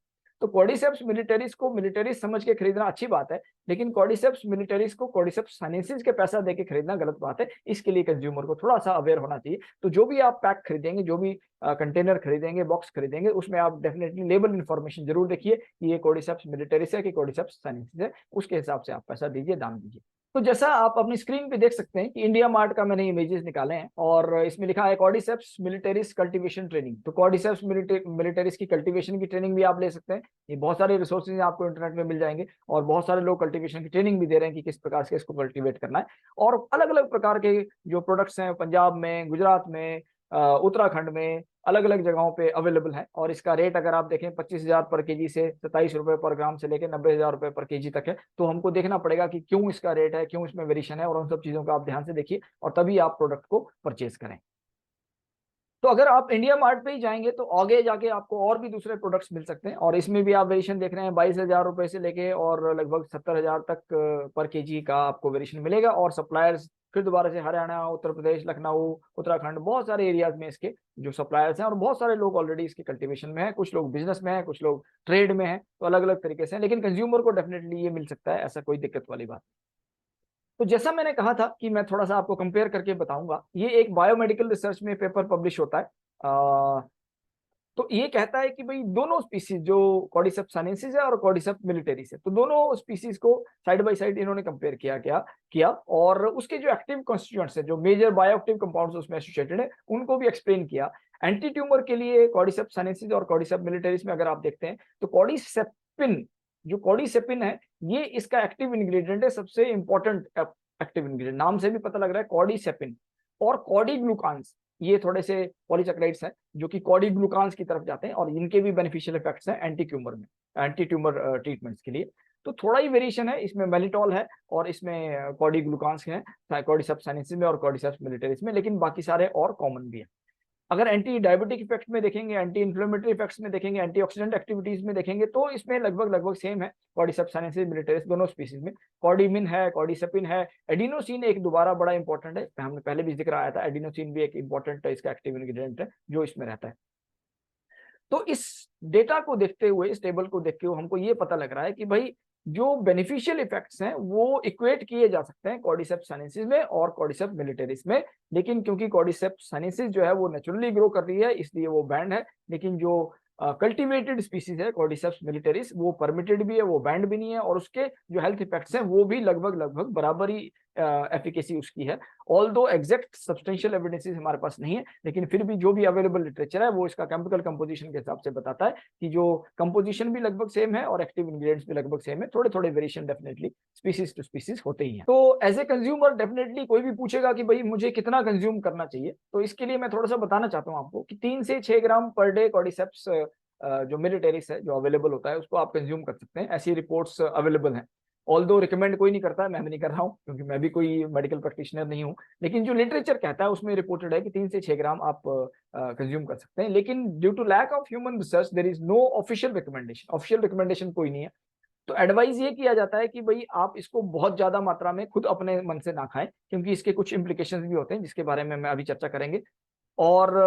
तो कॉर्डिसेप्स मिलिटरिस को मिलिटरिस समझ के खरीदना अच्छी बात है, लेकिन कॉर्डिसेप्स मिलिटरिस को कॉर्डिसेप्स साइनेंसिस के पैसा देके खरीदना गलत बात है। इसके लिए कंज्यूमर को थोड़ा सा अवेयर होना चाहिए। तो जो भी आप पैक खरीदेंगे, जो भी कंटेनर खरीदेंगे, बॉक्स खरीदेंगे, उसमें आप डेफिनेटली लेबल इन्फॉर्मेशन जरूर देखिए कि ये कॉर्डिसेप्स मिलिटरिस है कि कॉर्डिसेप्स साइनेंसिस है, उसके हिसाब से आप पैसा दीजिए, दाम दीजिए। तो जैसा आप अपनी स्क्रीन पे देख सकते हैं कि इंडिया मार्ट का मैंने इमेजेस निकाले हैं, और इसमें लिखा है कॉर्डिसेप्स मिलिटरिस कल्टीवेशन ट्रेनिंग। तो कॉर्डिसेप्स मिलिटरिस की कल्टीवेशन की ट्रेनिंग भी आप ले सकते हैं। ये बहुत सारे रिसोर्सेज आपको इंटरनेट में मिल जाएंगे, और बहुत सारे लोग कल्टीवेशन की ट्रेनिंग भी दे रहे हैं कि किस प्रकार से इसको कल्टीवेट करना है। और अलग अलग प्रकार के जो प्रोडक्ट्स हैं पंजाब में, गुजरात में, उत्तराखंड में, अलग अलग जगहों पे अवेलेबल है। और इसका रेट अगर आप देखें 25,000 पर केजी से 27 रुपए पर ग्राम से लेकर 90,000 रुपए पर केजी तक है। तो हमको देखना पड़ेगा कि क्यों इसका रेट है, क्यों इसमें वेरिएशन है, और उन सब चीजों का आप ध्यान से देखिए, और तभी आप प्रोडक्ट को परचेज करें। तो अगर आप इंडिया मार्ट पे ही जाएंगे तो आगे जाके आपको और भी दूसरे प्रोडक्ट्स मिल सकते हैं, और इसमें भी आप वेरिएशन देख रहे हैं 22,000 रुपए से लेके और लगभग 70,000 तक पर केजी का आपको वेरिएशन मिलेगा। और सप्लायर्स फिर दोबारा से हरियाणा, उत्तर प्रदेश, लखनऊ, उत्तराखंड, बहुत सारे एरियाज में इसके जो सप्लायर्स हैं, और बहुत सारे लोग ऑलरेडी इसके कल्टीवेशन में है, कुछ लोग बिजनेस में है, कुछ लोग ट्रेड में है, तो अलग अलग तरीके से है। लेकिन कंज्यूमर को डेफिनेटली ये मिल सकता है, ऐसा कोई दिक्कत वाली बात। तो जैसा मैंने कहा था कि मैं थोड़ा सा आपको कंपेयर करके बताऊंगा, ये एक बायोमेडिकल रिसर्च में पेपर पब्लिश होता है। तो ये कहता है कि भाई दोनों स्पीसीज जो कॉर्डिसेप्स साइनेंसिस है और कॉर्डिसेप्स मिलिटरिस है, तो दोनों स्पीसीज को साइड बाय साइड इन्होंने कंपेयर किया, और उसके जो एक्टिव कॉन्स्टिट्यूएंट्स है, जो मेजर बायोएक्टिव कंपाउंड्स उसमें एसोसिएटेड है, उनको भी एक्सप्लेन किया। एंटी ट्यूमर के लिए कॉर्डिसेप्स साइनेंसिस और कॉर्डिसेप्स मिलिटरिस में अगर आप देखते हैं तो कॉर्डिसेपिन, जो कॉर्डिसेपिन है, ये इसका एक्टिव इंग्रेडिएंट है, सबसे इंपॉर्टेंट एक्टिव इंग्रेडिएंट, नाम से भी पता लग रहा है कॉर्डिसेपिन। और कॉर्डिग्लूकान्स, ये थोड़े से पॉलीसेकेराइड्स हैं जो कि कॉर्डिग्लूकान्स की तरफ जाते हैं और इनके भी बेनिफिशियल इफेक्ट्स हैं एंटी ट्यूमर में, एंटी ट्यूमर ट्रीटमेंट्स के लिए। तो थोड़ा ही वेरिएशन है, इसमें मेलिटॉल है और इसमें कॉर्डिग्लूकान्स हैं, कॉर्डिसेप्स साइनेंसिस में और कॉर्डिसेप्स मिलिटरिस में, लेकिन बाकी सारे और कॉमन भी है। अगर एंटी डायबिटिक इफेक्ट में देखेंगे, एंटी इन्फ्लेमेटरी इफेक्ट्स में देखेंगे, एंटीऑक्सीडेंट एक्टिविटीज में देखेंगे, तो इसमें लगभग सेम है कॉर्डिसेप्स साइनेंसिस मिलिटरिस दोनों स्पीसीज में। कॉर्डिमिन है, कॉर्डिसेपिन है, एडिनोसिन एक दोबारा बड़ा इंपॉर्टेंट है, हमने पहले भी जिक्र आया था, एडिनोसिन भी एक इंपॉर्टेंट इसका एक्टिव इंग्रेडिएंट है जो इसमें रहता है। तो इस डेटा को देखते हुए, इस टेबल को देखते हुए हमको ये पता लग रहा है कि भाई जो बेनिफिशियल इफेक्ट्स हैं वो इक्वेट किए जा सकते हैं कॉर्डिसेप्स साइनेंसिस में और कॉर्डिसेप्स मिलिटरिस में, लेकिन क्योंकि कॉर्डिसेप्स साइनेंसिस जो है वो नेचुरली ग्रो कर रही है इसलिए वो बैंड है, लेकिन जो कल्टीवेटेड स्पीसीज है कॉर्डिसेप्स मिलिटरिस वो परमिटेड भी है, वो बैंड भी नहीं है, और उसके जो हेल्थ इफेक्ट्स हैं वो भी लगभग बराबर ही एफिकेसी उसकी है। ऑल्दो एग्जैक्ट सब्सटेंशियल एविडेंसेस हमारे पास नहीं है, लेकिन फिर भी जो भी अवेलेबल लिटरेचर है वो इसका केमिकल कंपोजिशन के हिसाब से बताता है कि जो कंपोजिशन भी लगभग सेम है और एक्टिव इंग्रेडिएंट्स भी लगभग सेम है, थोड़े थोड़े variation definitely species to species होते ही हैं। तो एज ए कंज्यूमर डेफिनेटली कोई भी पूछेगा कि भाई मुझे कितना कंज्यूम करना चाहिए, तो इसके लिए मैं थोड़ा सा बताना चाहता हूँ आपको कि 3 से 6 ग्राम पर डे कॉर्डिसेप्स जो मिलिटरिस है जो अवेलेबल होता है उसको आप कंज्यूम कर सकते हैं, ऐसी रिपोर्ट्स अवेलेबल हैं। ऑल्दो रिकमेंड कोई नहीं करता है, मैं भी नहीं कर रहा हूँ क्योंकि मैं भी कोई मेडिकल प्रैक्टिशनर नहीं हूँ, लेकिन जो लिटरेचर कहता है उसमें रिपोर्टेड है कि 3 से 6 ग्राम आप कंज्यूम कर सकते हैं, लेकिन due to lack of human research there is no official recommendation, official recommendation कोई नहीं है। तो एडवाइस ये किया जाता है कि भाई आप इसको बहुत ज्यादा मात्रा में खुद अपने मन से ना खाएं, क्योंकि इसके कुछ इंप्लीकेशंस भी होते हैं जिसके बारे में मैं अभी चर्चा करेंगे। और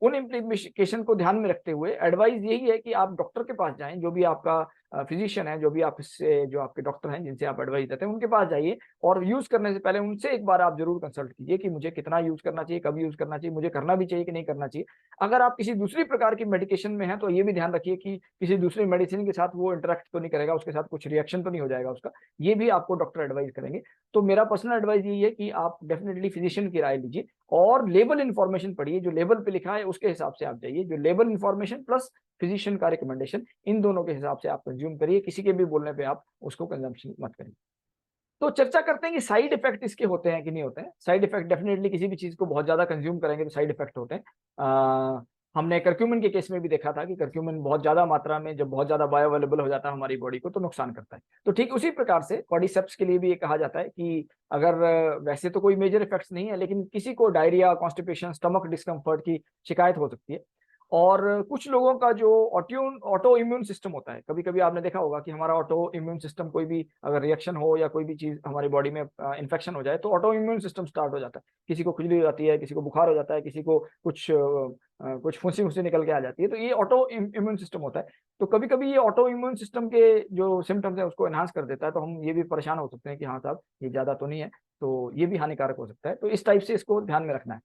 उन इम्प्लीकेशन को ध्यान में रखते हुए एडवाइस यही है कि आप डॉक्टर के पास जाएं, जो भी आपका फिजिशियन है, जो भी आपसे जो आपके डॉक्टर हैं जिनसे आप एडवाइस देते हैं उनके पास जाइए, और यूज करने से पहले उनसे एक बार आप जरूर कंसल्ट कीजिए कि मुझे कितना यूज करना चाहिए, कब यूज करना चाहिए, मुझे करना भी चाहिए कि नहीं करना चाहिए। अगर आप किसी दूसरी प्रकार की मेडिकेशन में हैं तो ये भी ध्यान रखिए कि किसी दूसरी मेडिसिन के साथ वो इंटरेक्ट तो नहीं करेगा, उसके साथ कुछ रिएक्शन तो नहीं हो जाएगा उसका, ये भी आपको डॉक्टर एडवाइस करेंगे। तो मेरा पर्सनल एडवाइस यही है कि आप डेफिनेटली फिजिशियन की राय लीजिए और लेबल इन्फॉर्मेशन पढ़िए, जो लेबल पे लिखा है उसके हिसाब से आप जाइए, जो लेबल इन्फॉर्मेशन प्लस फिजिशियन का रिकमेंडेशन, इन दोनों के हिसाब से आप कंज्यूम करिए, किसी के भी बोलने पे आप उसको कंजम्पशन मत करिए। तो चर्चा करते हैं कि साइड इफेक्ट इसके होते हैं कि नहीं होते हैं। साइड इफेक्ट डेफिनेटली किसी भी चीज को बहुत ज्यादा कंज्यूम करेंगे तो साइड इफेक्ट होते हैं। हमने कर्क्यूमिन के केस में भी देखा था कि कर्क्यूमिन बहुत ज्यादा मात्रा में जब बहुत ज्यादा बायो अवेलेबल हो जाता है हमारी बॉडी को तो नुकसान करता है। तो ठीक उसी प्रकार से कॉर्डिसेप्स के लिए भी ये कहा जाता है कि अगर वैसे तो कोई मेजर इफेक्ट्स नहीं है, लेकिन किसी को डायरिया, कॉन्स्टिपेशन, स्टमक डिस्कम्फर्ट की शिकायत हो सकती है। और कुछ लोगों का जो ऑटो इम्यून सिस्टम होता है, कभी कभी आपने देखा होगा कि हमारा ऑटो इम्यून सिस्टम, कोई भी अगर रिएक्शन हो या कोई भी चीज हमारी बॉडी में इन्फेक्शन हो जाए तो ऑटो इम्यून सिस्टम स्टार्ट हो जाता है, किसी को खुजली हो जाती है, किसी को बुखार हो जाता है, किसी को कुछ फुंसी फुंसी निकल के आ जाती है, तो ये ऑटो इम्यून सिस्टम होता है। तो कभी कभी ये ऑटो इम्यून सिस्टम के जो सिम्टम्स है उसको एनहांस कर देता है, तो हम ये भी परेशान हो सकते हैं कि हाँ साहब ये ज्यादा तो नहीं है, तो ये भी हानिकारक हो सकता है। तो इस टाइप से इसको ध्यान में रखना है।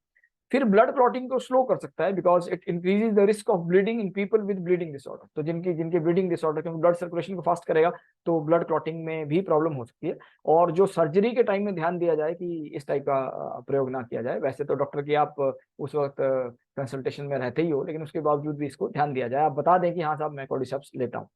फिर ब्लड क्लॉटिंग को स्लो कर सकता है because it increases the risk of bleeding in people with bleeding disorder. तो जिनके ब्लीडिंग डिसऑर्डर, क्योंकि ब्लड सर्कुलेशन को फास्ट करेगा तो ब्लड क्लॉटिंग में भी प्रॉब्लम हो सकती है। और जो सर्जरी के टाइम में ध्यान दिया जाए कि इस टाइप का प्रयोग ना किया जाए। वैसे तो डॉक्टर की आप उस वक्त कंसल्टेशन में रहते ही हो, लेकिन उसके बावजूद भी इसको ध्यान दिया जाए, आप बता दें कि हाँ साहब मैं कॉर्डिसेप्स लेता हूँ।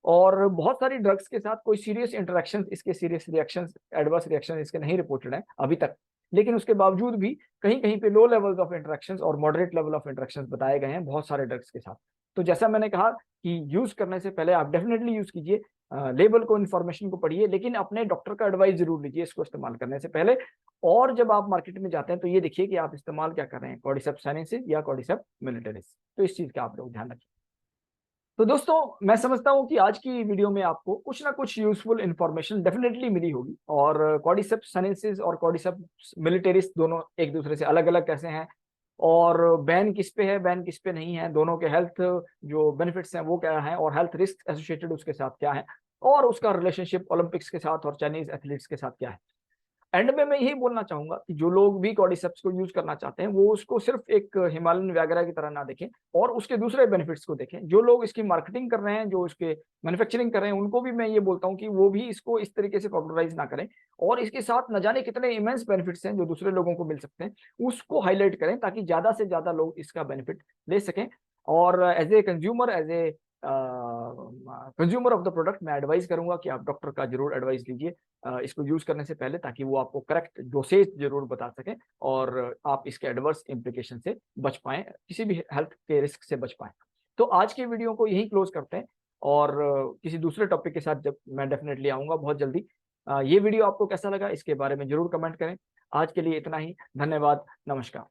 और बहुत सारी ड्रग्स के साथ कोई सीरियस इंटरेक्शन, इसके सीरियस रिएक्शन, एडवर्स रिएक्शन इसके नहीं रिपोर्टेड है अभी तक, लेकिन उसके बावजूद भी कहीं कहीं पे लो लेवल्स ऑफ इंटरेक्शन और मॉडरेट लेवल ऑफ इंटरेक्शन बताए गए हैं बहुत सारे ड्रग्स के साथ। तो जैसा मैंने कहा कि यूज करने से पहले आप डेफिनेटली यूज कीजिए, लेबल को, इन्फॉर्मेशन को पढ़िए, लेकिन अपने डॉक्टर का एडवाइस जरूर लीजिए इसको इस्तेमाल करने से पहले। और जब आप मार्केट में जाते हैं तो ये देखिए कि आप इस्तेमाल क्या कर रहे हैं, कॉर्डिसेप्स साइनेंसिस या कॉर्डिसेप्स मिलिटरिस। तो इस चीज का आप लोग ध्यान रखिए। तो दोस्तों मैं समझता हूं कि आज की वीडियो में आपको कुछ ना कुछ यूजफुल इंफॉर्मेशन डेफिनेटली मिली होगी। और कॉर्डिसेप्स साइनेंसिस और कॉर्डिसेप्स मिलिटरिस दोनों एक दूसरे से अलग अलग कैसे हैं, और बैन किस पे है, बैन किस पे नहीं है, दोनों के हेल्थ जो बेनिफिट्स हैं वो क्या है, और हेल्थ रिस्क एसोसिएटेड उसके साथ क्या है, और उसका रिलेशनशिप ओलंपिक्स के साथ और चाइनीज एथलीट्स के साथ क्या है। एंड में मैं यही बोलना चाहूंगा कि जो लोग भी कॉर्डिसेप्स को यूज करना चाहते हैं वो उसको सिर्फ एक हिमालयन व्यागरा की तरह ना देखें और उसके दूसरे बेनिफिट्स को देखें। जो लोग इसकी मार्केटिंग कर रहे हैं, जो उसके मैन्युफैक्चरिंग कर रहे हैं, उनको भी मैं ये बोलता हूँ कि वो भी इसको इस तरीके से पॉपुलराइज ना करें और इसके साथ न जाने कितने इमेंस बेनिफिट्स हैं जो दूसरे लोगों को मिल सकते हैं, उसको हाईलाइट करें ताकि ज्यादा से ज्यादा लोग इसका बेनिफिट ले सकें। और as a consumer, as a consumer of the product, मैं एडवाइस करूंगा कि आप डॉक्टर का जरूर एडवाइस लीजिए इसको यूज करने से पहले, ताकि वो आपको करेक्ट डोसेज जरूर बता सकें और आप इसके एडवर्स इम्प्लीकेशन से बच पाएं, किसी भी हेल्थ के रिस्क से बच पाएं। तो आज की वीडियो को यही क्लोज करते हैं और किसी दूसरे टॉपिक के साथ जब मैं डेफिनेटली आऊंगा बहुत जल्दी। ये वीडियो आपको कैसा लगा इसके बारे में जरूर कमेंट करें। आज के लिए इतना ही, धन्यवाद, नमस्कार।